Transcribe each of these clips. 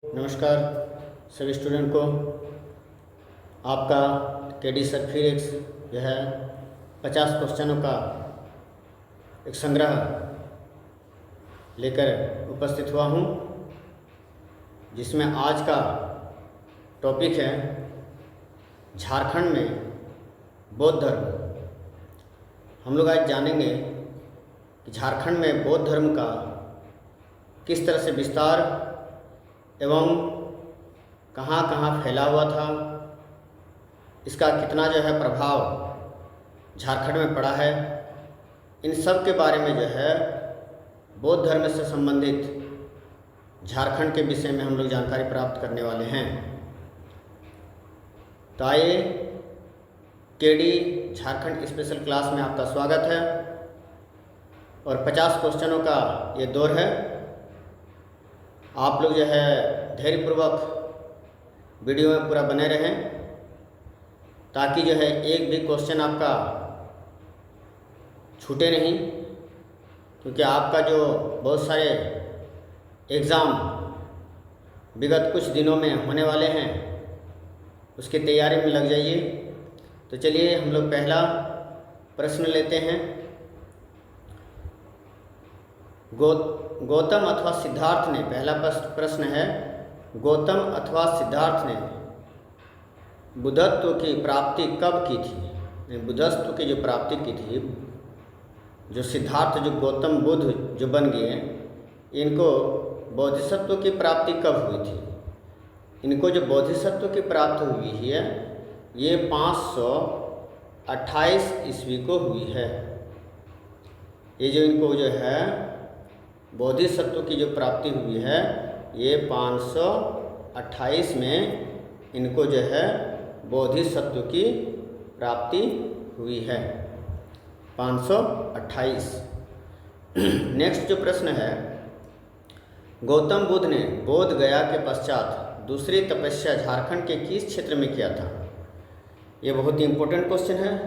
नमस्कार सभी स्टूडेंट को। आपका केडी सर फिर एक जो है 50 क्वेश्चनों का एक संग्रह लेकर उपस्थित हुआ हूँ, जिसमें आज का टॉपिक है झारखंड में बौद्ध धर्म। हम लोग आज जानेंगे कि झारखंड में बौद्ध धर्म का किस तरह से विस्तार एवं कहाँ कहाँ फैला हुआ था, इसका कितना जो है प्रभाव झारखंड में पड़ा है। इन सब के बारे में जो है बौद्ध धर्म से संबंधित झारखंड के विषय में हम लोग जानकारी प्राप्त करने वाले हैं। तो आइए, केडी झारखंड स्पेशल क्लास में आपका स्वागत है और 50 क्वेश्चनों का ये दौर है। आप लोग जो है धैर्यपूर्वक वीडियो में पूरा बने रहें, ताकि जो है एक भी क्वेश्चन आपका छूटे नहीं, क्योंकि आपका जो बहुत सारे एग्ज़ाम विगत कुछ दिनों में होने वाले हैं, उसकी तैयारी में लग जाइए। तो चलिए हम लोग पहला प्रश्न लेते हैं। गौतम अथवा सिद्धार्थ ने, पहला प्रश्न है, गौतम अथवा सिद्धार्थ ने बुद्धत्व की प्राप्ति कब की थी? बुद्धत्व की जो प्राप्ति की थी, जो सिद्धार्थ जो गौतम बुद्ध जो बन गए, इनको बोधिसत्व की प्राप्ति कब हुई थी? इनको जो बोधिसत्व की प्राप्ति हुई है ये 528 ईस्वी को हुई है। ये जो इनको जो है बोधिसत्व की जो प्राप्ति हुई है, ये 528 में इनको जो है बोधिसत्व की प्राप्ति हुई है, 528। नेक्स्ट जो प्रश्न है, गौतम बुद्ध ने बोध गया के पश्चात दूसरी तपस्या झारखंड के किस क्षेत्र में किया था? ये बहुत ही इम्पोर्टेंट क्वेश्चन है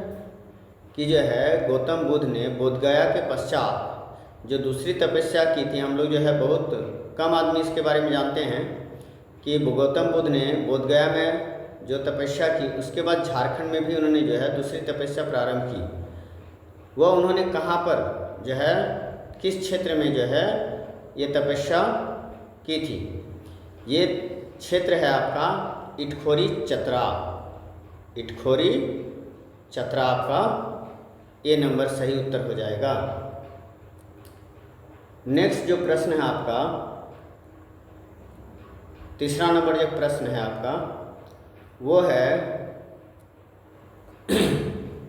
कि जो है गौतम बुद्ध ने बोध गया के पश्चात जो दूसरी तपस्या की थी, हम लोग जो है बहुत कम आदमी इसके बारे में जानते हैं कि गौतम बुद्ध ने बोध गया में जो तपस्या की, उसके बाद झारखंड में भी उन्होंने जो है दूसरी तपस्या प्रारंभ की। वह उन्होंने कहाँ पर जो है, किस क्षेत्र में जो है ये तपस्या की थी? ये क्षेत्र है आपका इटखोरी चतरा। इटखोरी चतरा आपका ए नंबर सही उत्तर हो जाएगा। नेक्स्ट जो प्रश्न है आपका, तीसरा नंबर जो प्रश्न है आपका, वो है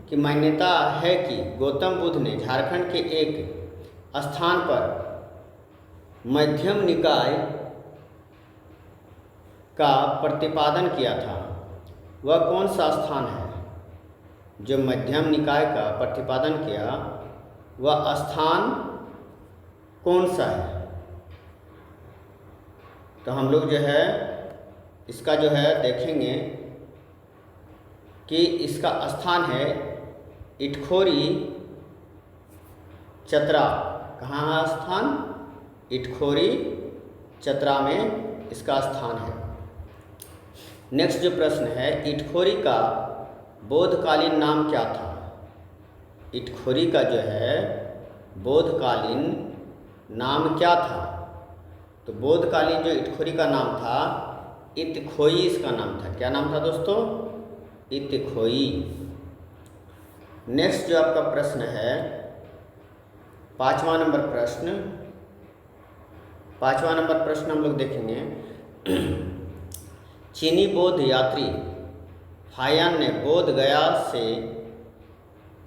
कि मान्यता है कि गौतम बुद्ध ने झारखंड के एक स्थान पर मध्यम निकाय का प्रतिपादन किया था। वह कौन सा स्थान है? जो मध्यम निकाय का प्रतिपादन किया, वह स्थान कौन सा है? तो हम लोग जो है इसका जो है देखेंगे कि इसका स्थान है इटखोरी चतरा। कहाँ है स्थान? इटखोरी चतरा में इसका स्थान है। नेक्स्ट जो प्रश्न है, इटखोरी का बोधकालीन नाम क्या था? इटखोरी का जो है बोधकालीन नाम क्या था? तो बोधकालीन जो इटखोरी का नाम था, इतखोई इसका नाम था। क्या नाम था दोस्तों? इतखोई। नेक्स्ट जो आपका प्रश्न है, पाँचवा नंबर प्रश्न हम लोग देखेंगे। चीनी बौद्ध यात्री फायान ने बोध गया से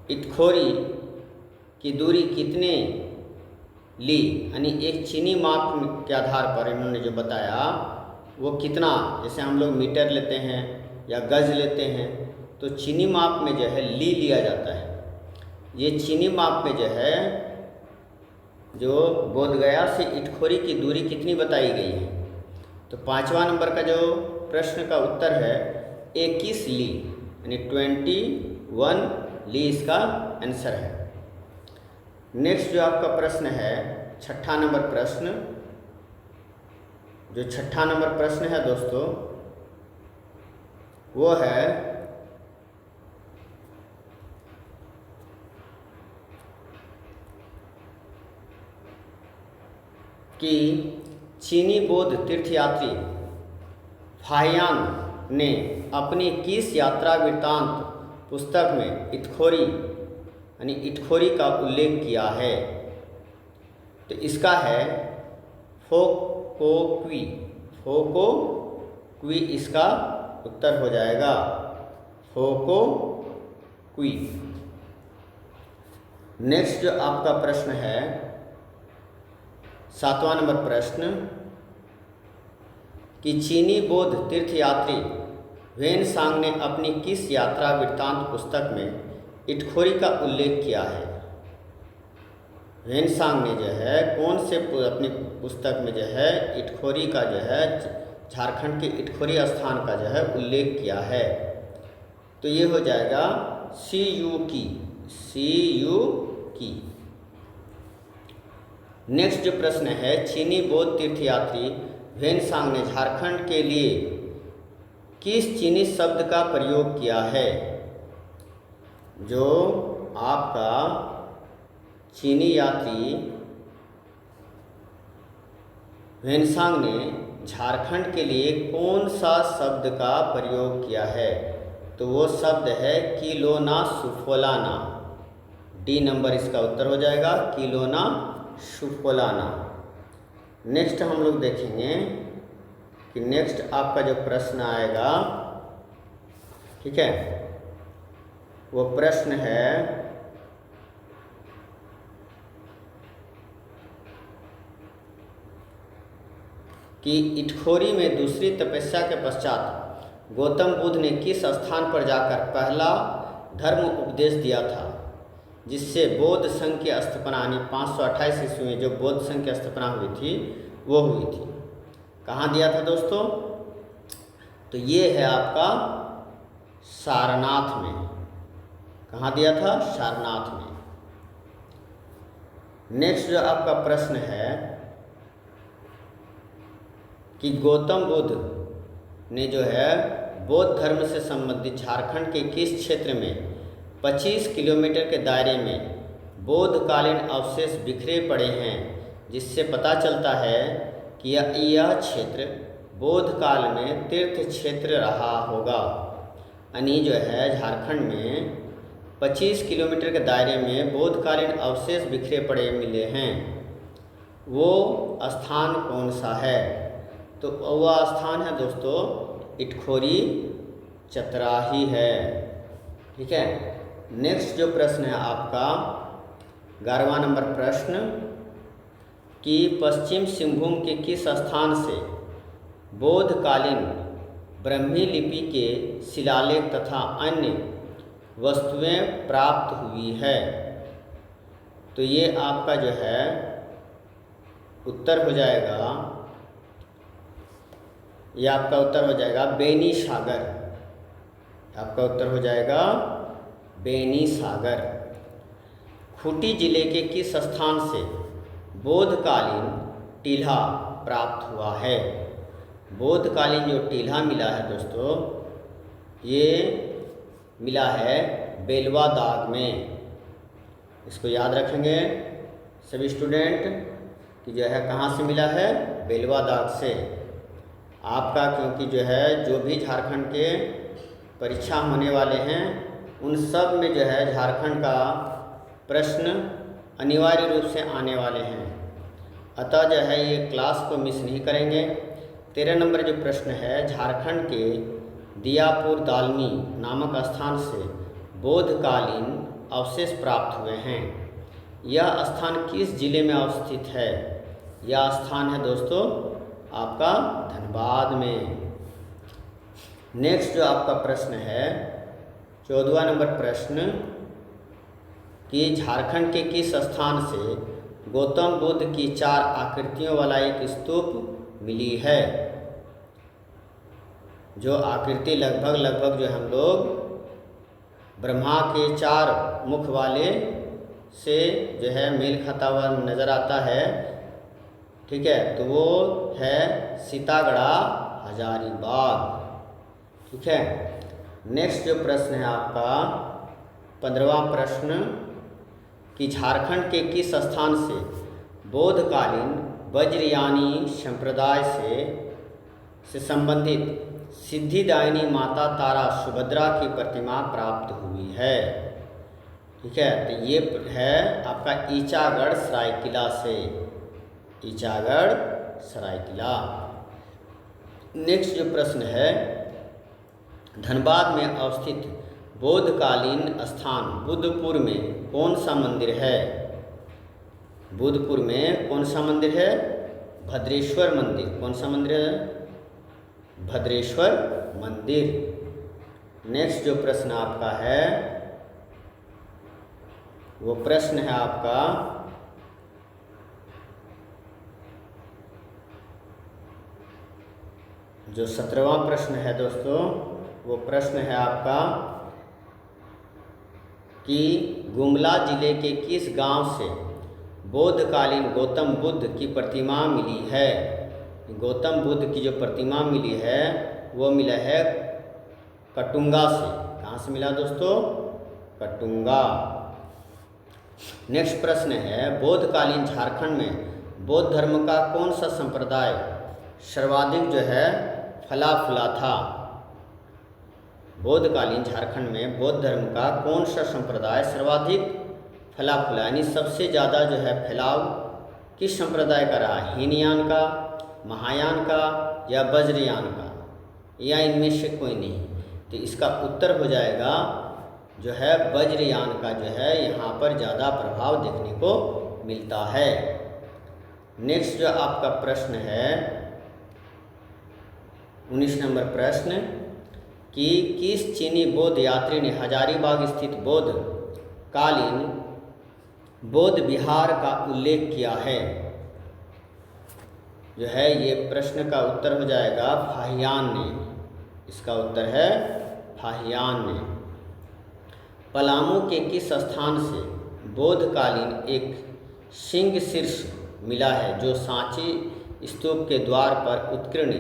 इटखोरी की दूरी कितने ली? यानी एक चीनी माप के आधार पर इन्होंने जो बताया वो कितना, जैसे हम लोग मीटर लेते हैं या गज लेते हैं, तो चीनी माप में जो है ली लिया जाता है। ये चीनी माप में जो है जो बोध गया से इटखोरी की दूरी कितनी बताई गई है? तो पाँचवा नंबर का जो प्रश्न का उत्तर है 21 ली, यानी 21 ली इसका आंसर है। नेक्स्ट जो आपका प्रश्न है, छठा नंबर प्रश्न, जो छठा नंबर प्रश्न है दोस्तों वो है कि चीनी बौद्ध तीर्थयात्री फाहियान ने अपनी किस यात्रा वृत्तांत पुस्तक में इटखोरी का उल्लेख किया है। तो इसका है फोकोक्वी इसका उत्तर हो जाएगा, फोकोक्वी। नेक्स्ट जो आपका प्रश्न है 7वां नंबर प्रश्न कि चीनी बौद्ध तीर्थयात्री ह्वेनसांग ने अपनी किस यात्रा वृत्तांत पुस्तक में इटखोरी का उल्लेख किया है। ह्वेनसांग ने जो है कौन से अपनी पुस्तक में जो है इटखोरी का जो है झारखंड के इटखोरी स्थान का जो है उल्लेख किया है। तो ये हो जाएगा सी यू की। नेक्स्ट जो प्रश्न है चीनी बौद्ध तीर्थयात्री ह्वेनसांग ने झारखंड के लिए किस चीनी शब्द का प्रयोग किया है। जो आपका चीनी यात्री ह्वेनसांग ने झारखंड के लिए कौन सा शब्द का प्रयोग किया है। तो वो शब्द है किलोना सुफोलाना। डी नंबर इसका उत्तर हो जाएगा, किलोना सुफोलाना। नेक्स्ट हम लोग देखेंगे कि नेक्स्ट आपका जो प्रश्न आएगा, ठीक है, वो प्रश्न है कि इटखोरी में दूसरी तपस्या के पश्चात गौतम बुद्ध ने किस स्थान पर जाकर पहला धर्म उपदेश दिया था, जिससे बौद्ध संघ की स्थापना 528 ईस्वी में जो बौद्ध संघ की स्थापना हुई थी वो हुई थी। कहाँ दिया था दोस्तों? तो ये है आपका सारनाथ में। कहाँ दिया था? सारनाथ में। नेक्स्ट जो आपका प्रश्न है कि गौतम बुद्ध ने जो है बौद्ध धर्म से संबंधित झारखंड के किस क्षेत्र में 25 किलोमीटर के दायरे में बौद्धकालीन अवशेष बिखरे पड़े हैं, जिससे पता चलता है कि यह क्षेत्र बौद्ध काल में तीर्थ क्षेत्र रहा होगा। यानी जो है झारखंड में 25 किलोमीटर के दायरे में बौद्धकालीन अवशेष बिखरे पड़े मिले हैं। वो स्थान कौन सा है? तो वह स्थान है दोस्तों इटखोरी चतराही है। ठीक है। नेक्स्ट जो प्रश्न है आपका 11वां नंबर प्रश्न कि पश्चिम सिंहभूम के किस स्थान से बौद्धकालीन ब्राह्मी लिपि के शिलालेख तथा अन्य वस्तुएं प्राप्त हुई है। तो ये आपका जो है उत्तर हो जाएगा, ये आपका उत्तर हो जाएगा बेनी सागर। आपका उत्तर हो जाएगा बेनी सागर। खूंटी जिले के किस स्थान से बौद्धकालीन टीला प्राप्त हुआ है? बौद्धकालीन जो टीला मिला है दोस्तों, ये मिला है बेलवा दाग में। इसको याद रखेंगे सभी स्टूडेंट कि जो है कहाँ से मिला है? बेलवा दाग से। आपका क्योंकि जो है जो भी झारखंड के परीक्षा होने वाले हैं उन सब में जो है झारखंड का प्रश्न अनिवार्य रूप से आने वाले हैं, अतः जो है ये क्लास को मिस नहीं करेंगे। 13 नंबर जो प्रश्न है झारखंड के दियापुर दालमी नामक स्थान से बौद्धकालीन अवशेष प्राप्त हुए हैं। यह स्थान किस जिले में अवस्थित है? यह स्थान है दोस्तों आपका धनबाद में। नेक्स्ट जो आपका प्रश्न है 14वां नंबर प्रश्न कि झारखंड के किस स्थान से गौतम बुद्ध की 4 आकृतियों वाला एक स्तूप मिली है? जो आकृति लगभग जो हम लोग ब्रह्मा के 4 मुख वाले से जो है मेल खाता हुआ नज़र आता है, ठीक है, तो वो है सीतागढ़ा हजारीबाग। ठीक है, नेक्स्ट जो प्रश्न है आपका 15वां प्रश्न कि झारखंड के किस स्थान से बौद्धकालीन वज्रयानी संप्रदाय से संबंधित सिद्धिदायिनी माता तारा सुभद्रा की प्रतिमा प्राप्त हुई है। ठीक है, तो ये है आपका ईचागढ़ सरायकिला से, ईचागढ़ सरायकिला। नेक्स्ट जो प्रश्न है धनबाद में अवस्थित बौद्धकालीन स्थान बुद्धपुर में कौन सा मंदिर है? बुद्धपुर में कौन सा मंदिर है? भद्रेश्वर मंदिर। कौन सा मंदिर है? भद्रेश्वर मंदिर। नेक्स्ट जो प्रश्न आपका है वो प्रश्न है आपका जो 17वां प्रश्न है दोस्तों, वो प्रश्न है आपका कि गुमला जिले के किस गांव से बौद्धकालीन गौतम बुद्ध की प्रतिमा मिली है? गौतम बुद्ध की जो प्रतिमा मिली है वो मिला है कटुंगा से। कहाँ से मिला दोस्तों? कटुंगा। नेक्स्ट प्रश्न है बौद्धकालीन झारखंड में बौद्ध धर्म का कौन सा संप्रदाय सर्वाधिक जो है फला फूला था? बौद्धकालीन झारखंड में बौद्ध धर्म का कौन सा संप्रदाय सर्वाधिक फला फूला यानी सबसे ज़्यादा जो है फैलाव किस संप्रदाय का रहा? हीनयान का, महायान का या वज्रयान का, या इनमें से कोई नहीं? तो इसका उत्तर हो जाएगा जो है वज्रयान का जो है यहाँ पर ज़्यादा प्रभाव देखने को मिलता है। नेक्स्ट जो आपका प्रश्न है 19 नंबर प्रश्न कि किस चीनी बौद्ध यात्री ने हजारीबाग स्थित बौद्ध कालीन बौद्ध विहार का उल्लेख किया है? जो है ये प्रश्न का उत्तर हो जाएगा फाहियान ने। इसका उत्तर है फाहियान ने। पलामू के किस स्थान से बौद्धकालीन एक सिंह शीर्ष मिला है जो सांची स्तूप के द्वार पर उत्कीर्ण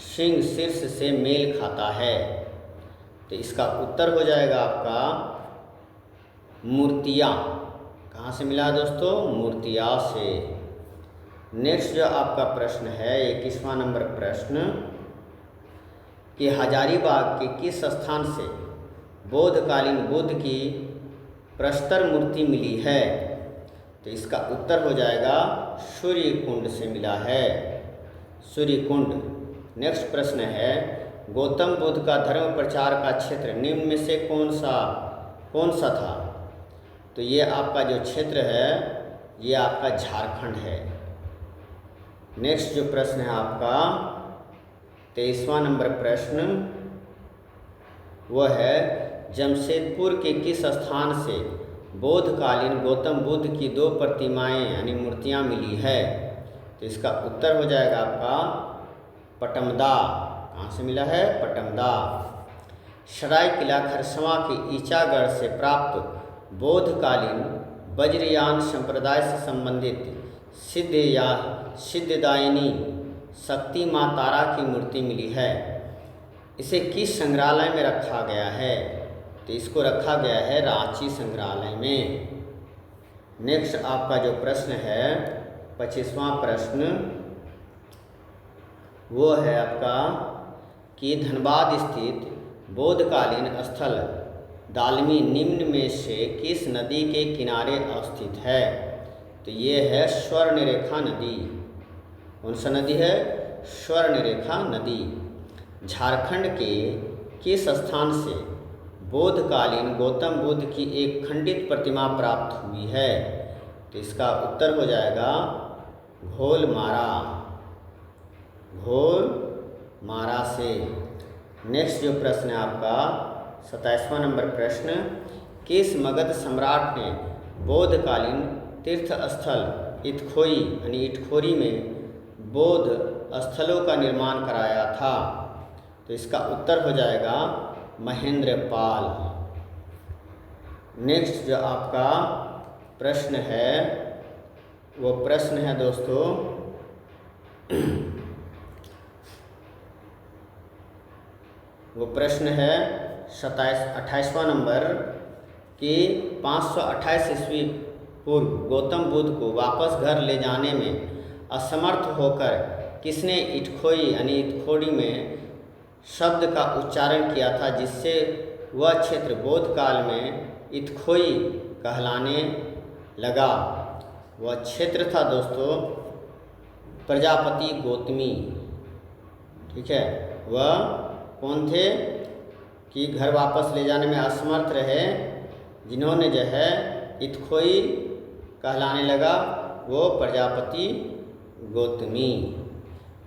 सिंह शीर्ष से मेल खाता है? तो इसका उत्तर हो जाएगा आपका मूर्तिया। कहाँ से मिला दोस्तों? मूर्तिया से। नेक्स्ट जो आपका प्रश्न है 21वां नंबर प्रश्न कि हजारीबाग के किस स्थान से बौद्धकालीन बुद्ध की प्रस्तर मूर्ति मिली है? तो इसका उत्तर हो जाएगा सूर्य कुंड से मिला है, सूर्य कुंड। नेक्स्ट प्रश्न है गौतम बुद्ध का धर्म प्रचार का क्षेत्र निम्न में से कौन सा था? तो ये आपका जो क्षेत्र है ये आपका झारखंड है। नेक्स्ट जो प्रश्न है आपका 23वां नंबर प्रश्न वो है जमशेदपुर के किस स्थान से बौद्धकालीन गौतम बुद्ध की 2 प्रतिमाएं यानी मूर्तियां मिली है? तो इसका उत्तर हो जाएगा आपका पटमदा। कहाँ से मिला है? पटमदा। सरायकिला खरसवां के ईचागढ़ से प्राप्त बौद्धकालीन वज्रयान संप्रदाय से संबंधित सिद्धिदायिनी शक्ति माँ तारा की मूर्ति मिली है। इसे किस संग्रहालय में रखा गया है? तो इसको रखा गया है रांची संग्रहालय में। नेक्स्ट आपका जो प्रश्न है 25वां प्रश्न वो है आपका कि धनबाद स्थित बौद्धकालीन स्थल दालमी निम्न में से किस नदी के किनारे अवस्थित है? तो ये है स्वर्णरेखा नदी। कौन सा नदी है? स्वर्णरेखा नदी। झारखंड के किस स्थान से बौद्धकालीन गौतम बुद्ध की एक खंडित प्रतिमा प्राप्त हुई है? तो इसका उत्तर हो जाएगा घोलमारा, घोलमारा से। नेक्स्ट जो प्रश्न है आपका 27वां नंबर प्रश्न किस मगध सम्राट ने बौद्धकालीन तीर्थ स्थल इटखोई यानी इटखोरी में बौद्ध स्थलों का निर्माण कराया था? तो इसका उत्तर हो जाएगा महेंद्रपाल। नेक्स्ट जो आपका प्रश्न है वो प्रश्न है दोस्तों वो प्रश्न है 28वां नंबर कि 528 ईस्वी पूर्व गौतम बुद्ध को वापस घर ले जाने में असमर्थ होकर किसने इटखोई यानी इटखोड़ी में शब्द का उच्चारण किया था, जिससे वह क्षेत्र बौद्ध काल में इटखोई कहलाने लगा। वह क्षेत्र था दोस्तों प्रजापति गौतमी। ठीक है, वह कौन थे कि घर वापस ले जाने में असमर्थ रहे, जिन्होंने जो है इटखोई कहलाने लगा, वो प्रजापति गौतमी।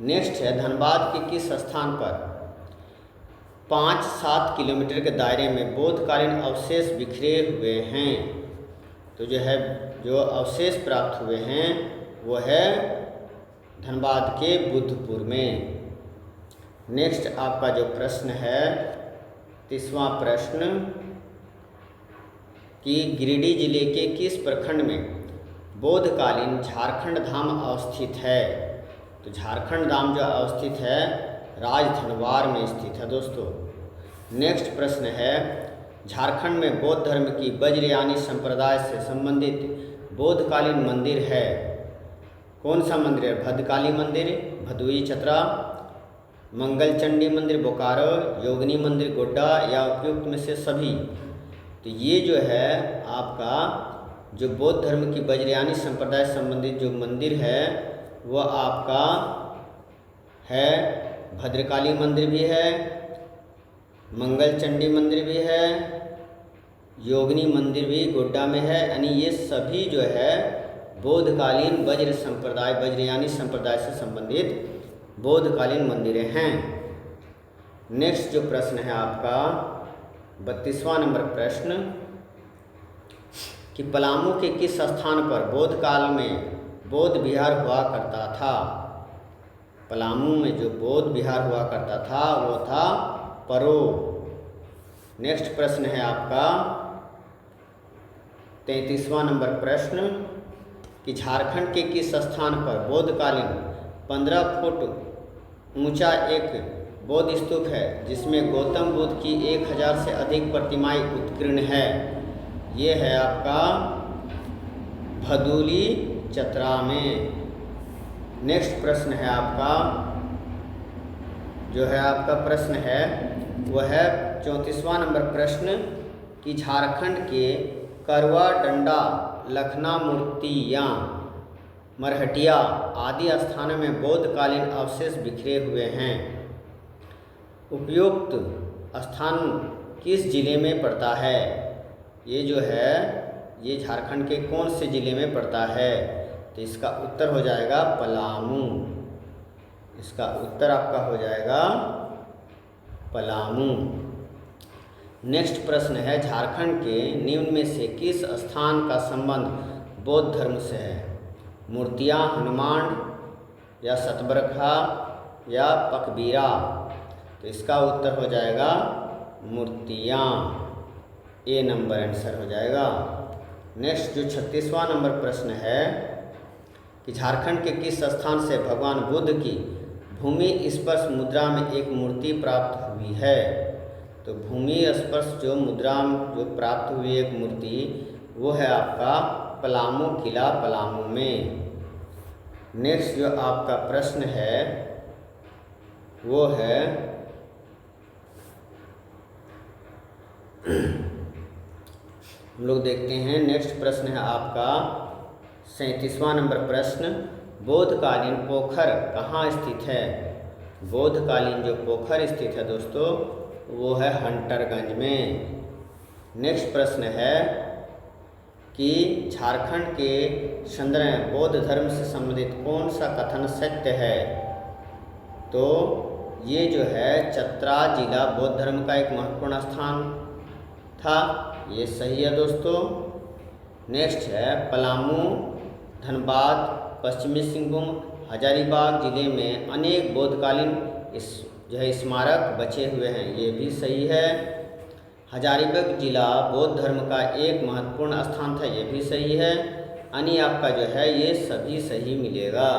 नेक्स्ट है धनबाद के किस स्थान पर 5-7 किलोमीटर के दायरे में बौद्धकालीन अवशेष बिखरे हुए हैं। तो जो है जो अवशेष प्राप्त हुए हैं वो है धनबाद के बुद्धपुर में। नेक्स्ट आपका जो प्रश्न है 30वां प्रश्न कि गिरिडीह जिले के किस प्रखंड में बौद्धकालीन झारखंड धाम अवस्थित है। तो झारखंड धाम जो अवस्थित है राजधनवार में स्थित है दोस्तों। नेक्स्ट प्रश्न है झारखंड में बौद्ध धर्म की वज्रयानी संप्रदाय से संबंधित बौद्धकालीन मंदिर है। कौन सा मंदिर है? भद्रकाली मंदिर भदोई चतरा, मंगलचंडी मंदिर बोकारो, योगिनी मंदिर गोड्डा या उपयुक्त में से सभी। तो ये जो है आपका जो बौद्ध धर्म की वज्रयानी संप्रदाय संबंधित जो मंदिर है वो आपका है भद्रकाली मंदिर भी है, मंगलचंडी मंदिर भी है, योगिनी मंदिर भी गोड्डा में है। यानी ये सभी जो है बौद्धकालीन वज्रयानी संप्रदाय से संबंधित बौद्धकालीन मंदिरें हैं। नेक्स्ट जो प्रश्न है आपका 32वां नंबर प्रश्न कि पलामू के किस स्थान पर बौद्ध काल में बौद्ध विहार हुआ करता था। पलामू में जो बौद्ध विहार हुआ करता था वो था परो। नेक्स्ट प्रश्न है आपका 33वां नंबर प्रश्न कि झारखंड के किस स्थान पर बौद्धकालीन 15 फुट ऊंचा एक बौद्ध स्तूप है, जिसमें गौतम बुद्ध की 1000 से अधिक प्रतिमाएं उत्कीर्ण है। ये है आपका भदोली चतरा में। नेक्स्ट प्रश्न है आपका जो है आपका प्रश्न है वो है 34वां नंबर प्रश्न कि झारखंड के करवा डंडा, लखना मूर्तियाँ, मरहटिया आदि स्थानों में बौद्धकालीन अवशेष बिखरे हुए हैं। उपयुक्त स्थान किस जिले में पड़ता है? ये जो है ये झारखंड के कौन से जिले में पड़ता है? तो इसका उत्तर हो जाएगा पलामू। इसका उत्तर आपका हो जाएगा पलामू। नेक्स्ट प्रश्न है झारखंड के निम्न में से किस स्थान का संबंध बौद्ध धर्म से है? मूर्तियाँ, हनुमान या सतबरखा या पकबीरा। तो इसका उत्तर हो जाएगा मूर्तियाँ। ए नंबर आंसर हो जाएगा। नेक्स्ट जो 36वां नंबर प्रश्न है कि झारखंड के किस स्थान से भगवान बुद्ध की भूमि स्पर्श मुद्रा में एक मूर्ति प्राप्त हुई है? तो भूमि स्पर्श जो मुद्रा जो प्राप्त हुई एक मूर्ति वो है आपका पलामू किला, पलामू में। नेक्स्ट जो आपका प्रश्न है वो है हम लोग देखते हैं। नेक्स्ट प्रश्न है आपका 37वां नंबर प्रश्न बौद्धकालीन पोखर कहाँ स्थित है? बौद्धकालीन जो पोखर स्थित है दोस्तों वो है हंटरगंज में। नेक्स्ट प्रश्न है कि झारखंड के संदर्भ बौद्ध धर्म से संबंधित कौन सा कथन सत्य है? तो ये जो है चतरा जिला बौद्ध धर्म का एक महत्वपूर्ण स्थान था, ये सही है दोस्तों। नेक्स्ट है पलामू, धनबाद, पश्चिमी सिंहभूम, हजारीबाग जिले में अनेक बौद्धकालीन जो है स्मारक बचे हुए हैं, ये भी सही है। हजारीबाग जिला बौद्ध धर्म का एक महत्वपूर्ण स्थान था, ये भी सही है। यानी आपका जो है ये सभी सही मिलेगा।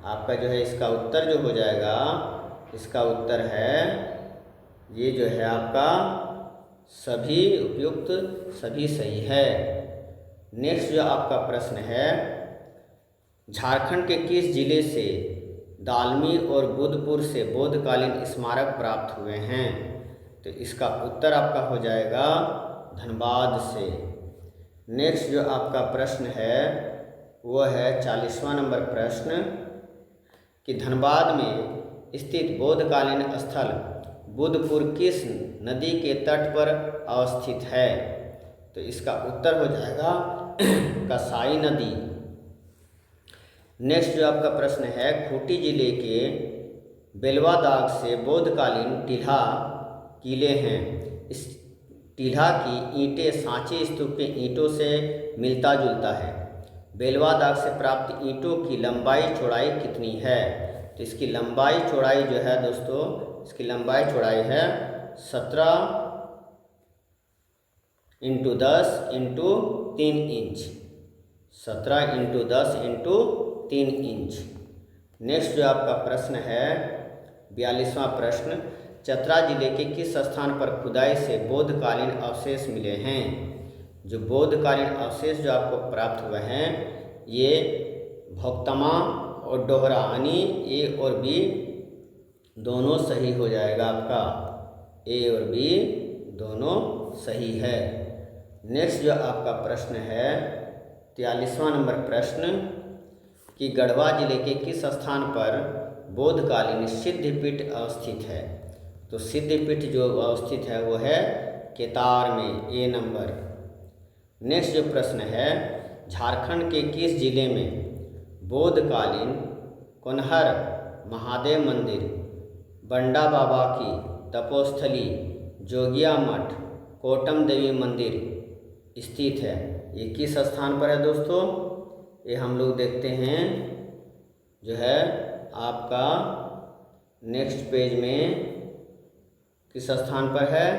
आपका जो है इसका उत्तर जो हो जाएगा, इसका उत्तर है ये जो है आपका सभी उपयुक्त, सभी सही है। नेक्स्ट जो आपका प्रश्न है, झारखंड के किस जिले से दालमी और बुधपुर से बौद्धकालीन स्मारक प्राप्त हुए हैं? तो इसका उत्तर आपका हो जाएगा धनबाद से। नेक्स्ट जो आपका प्रश्न है वो है 40वां नंबर प्रश्न कि धनबाद में स्थित बौद्धकालीन स्थल बुधपुर किस नदी के तट पर अवस्थित है? तो इसका उत्तर हो जाएगा कसाई नदी। नेक्स्ट जो आपका प्रश्न है, खूंटी जिले के बेलवादाग से बौद्धकालीन टीला किले हैं। इस टीला की ईंटें सांची स्तूप के ईंटों से मिलता जुलता है। बेलवादाग से प्राप्त ईंटों की लंबाई चौड़ाई कितनी है? तो इसकी लंबाई चौड़ाई जो है दोस्तों, इसकी लंबाई चौड़ाई है 17 × 10 × 3 इंच। 17 × 10 × 3 इंच। नेक्स्ट जो आपका प्रश्न है 42वां प्रश्न, चतरा जिले के किस स्थान पर खुदाई से बौद्धकालीन अवशेष मिले हैं? जो बौद्धकालीन अवशेष जो आपको प्राप्त हुए हैं ये भोक्तमा और डोहरा, यानी ए और बी दोनों सही हो जाएगा आपका, ए और बी दोनों सही है। नेक्स्ट जो आपका प्रश्न है 43वां नंबर प्रश्न कि गढ़वा जिले के किस स्थान पर बौद्धकालीन सिद्धपीठ अवस्थित है? तो सिद्धपीठ जो अवस्थित है वो है केतार में, ए नंबर। नेक्स्ट जो प्रश्न है, झारखंड के किस जिले में बौद्धकालीन कोनहर महादेव मंदिर, बंडा बाबा की तपोस्थली, जोगिया मठ, कोटम देवी मंदिर स्थित है? ये किस स्थान पर है दोस्तों? ये हम लोग देखते हैं जो है आपका नेक्स्ट पेज में किस स्थान पर है?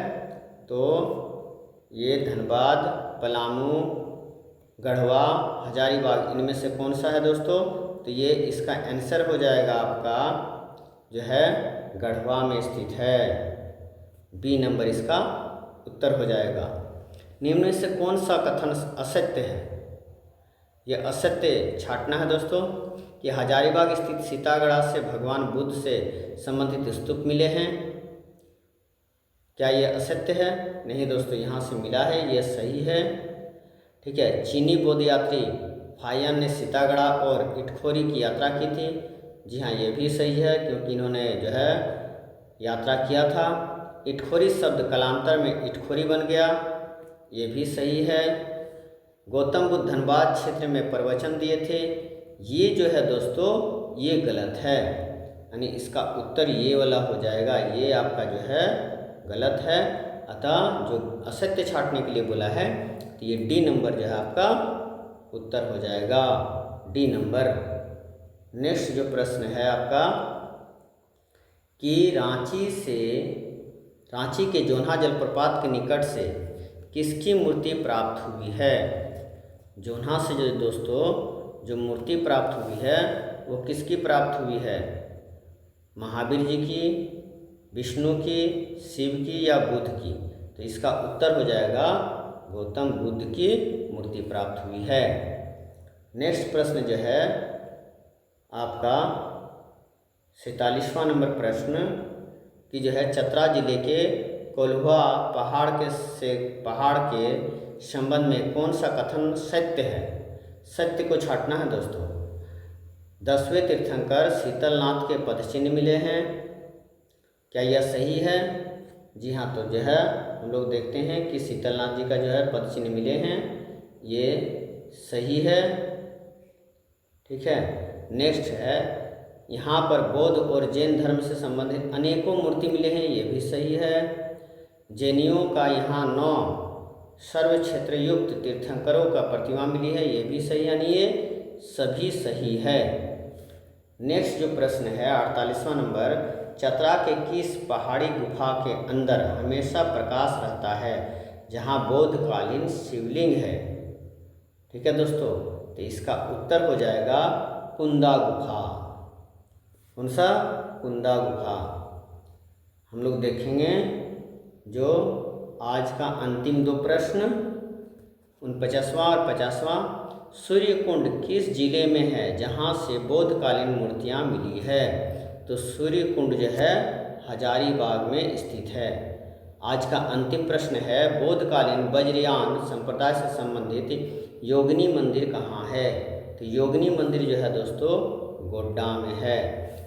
तो ये धनबाद, पलामू, गढ़वा, हजारीबाग, इनमें से कौन सा है दोस्तों? तो ये इसका आंसर हो जाएगा आपका जो है गढ़वा में स्थित है, बी नंबर इसका उत्तर हो जाएगा। निम्न में से कौन सा कथन असत्य है? यह असत्य छांटना है दोस्तों कि हजारीबाग स्थित सीतागढ़ से भगवान बुद्ध से संबंधित स्तूप मिले हैं। क्या ये असत्य है? नहीं दोस्तों, यहाँ से मिला है, ये सही है। ठीक है। चीनी बौद्ध यात्री फायन ने सीतागढ़ और इटखोरी की यात्रा की थी। जी हाँ, ये भी सही है क्योंकि इन्होंने जो है यात्रा किया था। इटखोरी शब्द कालांतर में इटखोरी बन गया, ये भी सही है। गौतम बुद्ध धनबाद क्षेत्र में प्रवचन दिए थे, ये जो है दोस्तों ये गलत है, यानी इसका उत्तर ये वाला हो जाएगा, ये आपका जो है गलत है। अतः जो असत्य छांटने के लिए बोला है तो ये डी नंबर जो है आपका उत्तर हो जाएगा, डी नंबर। नेक्स्ट जो प्रश्न है आपका कि रांची के जोन्हा जलप्रपात के निकट से किसकी मूर्ति प्राप्त हुई है? जोन्हा से जो दोस्तों जो मूर्ति प्राप्त हुई है वो किसकी प्राप्त हुई है? महावीर जी की, विष्णु की, शिव की या बुद्ध की? तो इसका उत्तर हो जाएगा गौतम बुद्ध की मूर्ति प्राप्त हुई है। नेक्स्ट प्रश्न जो है आपका 47वां नंबर प्रश्न कि जो है चतरा जिले के कोल्हुआ पहाड़ के संबंध में कौन सा कथन सत्य है? सत्य को छांटना है दोस्तों। 10वें तीर्थंकर शीतलनाथ के पदचिन्ह मिले हैं, क्या यह सही है? जी हाँ, तो जो है हम लोग देखते हैं कि शीतलनाथ जी का जो है पदचिन्ह मिले हैं, ये सही है। ठीक है। नेक्स्ट है यहाँ पर बौद्ध और जैन धर्म से संबंधित अनेकों मूर्ति मिले हैं, ये भी सही है। जैनियों का यहाँ 9 सर्व क्षेत्र युक्त तीर्थंकरों का प्रतिमा मिली है, ये भी सही, यानी ये सभी सही है। नेक्स्ट जो प्रश्न है 48वां नंबर, चतरा के किस पहाड़ी गुफा के अंदर हमेशा प्रकाश रहता है जहाँ बौद्धकालीन शिवलिंग है? ठीक है दोस्तों, तो इसका उत्तर हो जाएगा कुंदा गुफा। कौन सा? कुंदा गुफा। हम लोग देखेंगे जो आज का अंतिम 2 प्रश्न 49वां और 50वां। सूर्यकुंड किस जिले में है जहाँ से बौद्धकालीन मूर्तियाँ मिली है? तो सूर्यकुंड जो है हजारीबाग में स्थित है। आज का अंतिम प्रश्न है बौद्धकालीन वज्रयान संप्रदाय से संबंधित योगिनी मंदिर कहाँ है? तो योगिनी मंदिर जो है दोस्तों गोड्डा में है।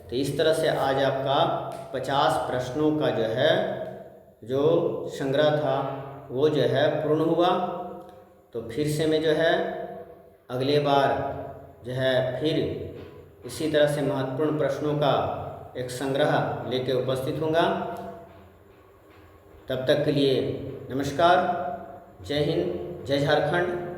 तो इस तरह से आज आपका 50 प्रश्नों का जो संग्रह था वो जो है पूर्ण हुआ। तो फिर से मैं जो है अगले बार जो है फिर इसी तरह से महत्वपूर्ण प्रश्नों का एक संग्रह लेके उपस्थित होऊंगा। तब तक के लिए नमस्कार, जय हिंद, जय झारखंड।